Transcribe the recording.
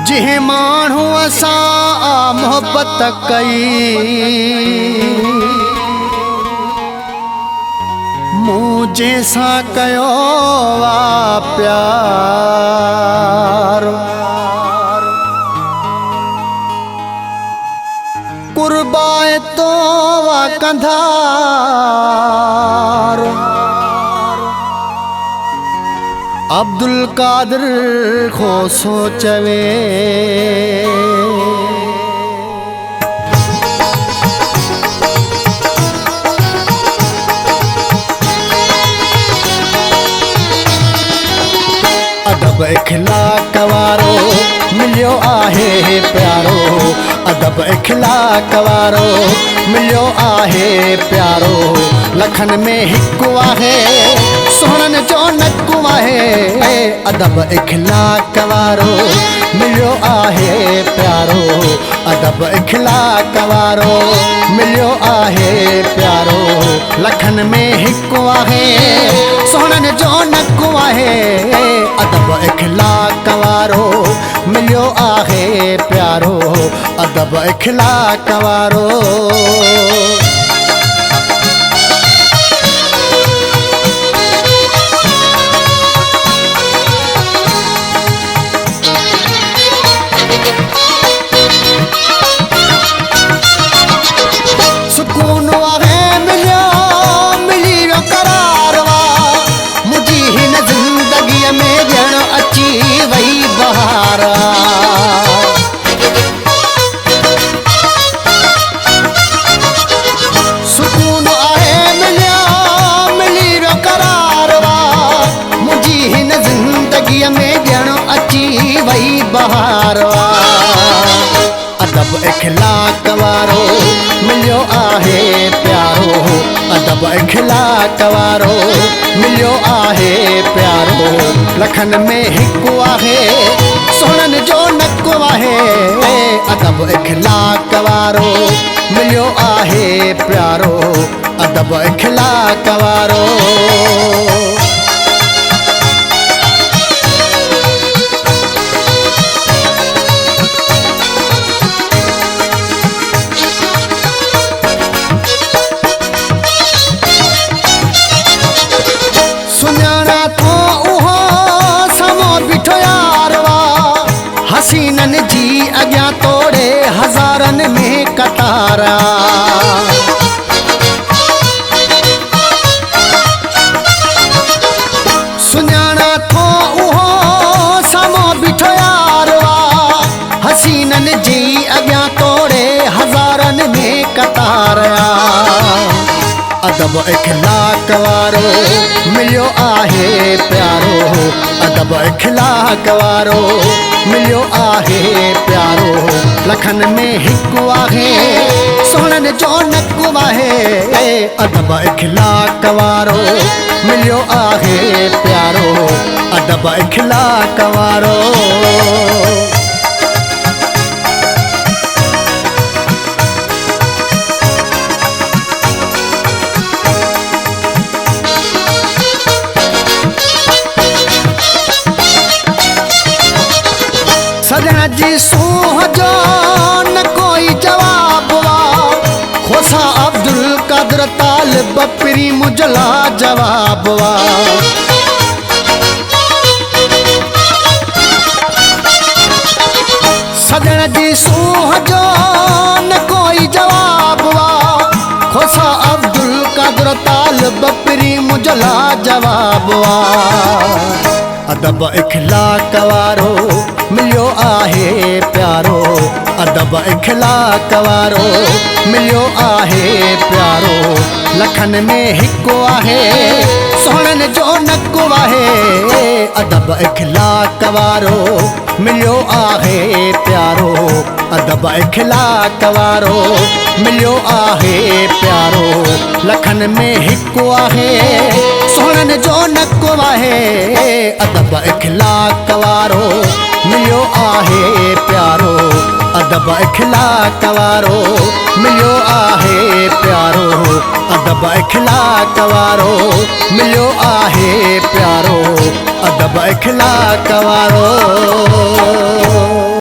जिहे माण्हू असां मोहब्बत कई मूं जंहिंसां कयो आहे प्यार कुर्बाए तो कंधार अब्दुल कादिर खो सोचवे अदब इखलाक वारो मिलियो आहे प्यारो अदब इखलाक वारो मिलियो आहे प्यारो लखन में हिकु आहे सोहणनि जो नकु आहे अदब इखलाक वारो मिलियो आहे प्यारो अदब इखलाक वारो मिलियो आहे प्यारो लखन में हिकु आहे सोहणनि जो नकु आहे अदब इखलाक वारो मिलियो आहे प्यारो अदब इखलाक वारो सुकून आहे मिलियो मिली वियो करार वा मुंहिंजी हिन ज़िंदगीअ में ॼण अची वई बहार सुकून आहे मिलियो मिली वियो करार वा मुंहिंजी हिन ज़िंदगीअ में ॼण अची वई बहार अदब इखलाक वारो मिलियो आहे प्यारो अदब इखलाक वारो मिलियो आहे प्यारो लखन में हिकु आहे सोहणनि जो नकु आहे अदब इखलाक वारो मिलियो आहे प्यारो अदब इखलाक वारो सुञाणा थो उहो समो बीठो यार वा हसीननि जी अॻियां तोड़े हज़ारनि में कतारा सुञाणा थो उहो समो बीठो यार वा हसीननि जी अॻियां तोड़े हज़ारनि में कतारा अदब इखलाक वारो मिलियो आहे प्यारो अदब इखलाक वारो मिलियो आहे प्यारो लखन में हिकु आहे सोहणनि जो नकु आहे अदब इखलाक वारो मिलियो आहे प्यारो अदब इखलाक वारो सजण जी सूह जो न कोई जवाब वा खोसा अब्दुल कादिर तालिब पिरी मुजला जवाब वा सजण जी सूह जो न कोई जवाब वा खोसा अब्दुल कादिर तालिब पिरी मुजला जवाब वा अदब इखलाक वारो मिलियो आहे प्यारो अदब इखलाक वारो मिलियो आहे प्यारो लखन में हिकु आहे सोहणनि जो नकु आहे अदब इखलाक वारो मिलियो आहे प्यारो अदब इखलाक वारो मिलियो आहे प्यारो लखन में हिकु आहे सोहणनि जो नकु आहे अदब इखलाक वारो मिलियो आहे प्यारो अदब इखलाक वारो मिलियो आहे प्यारो अदब इखलाक वारो मिलियो आहे प्यारो अदब इखलाक वारो।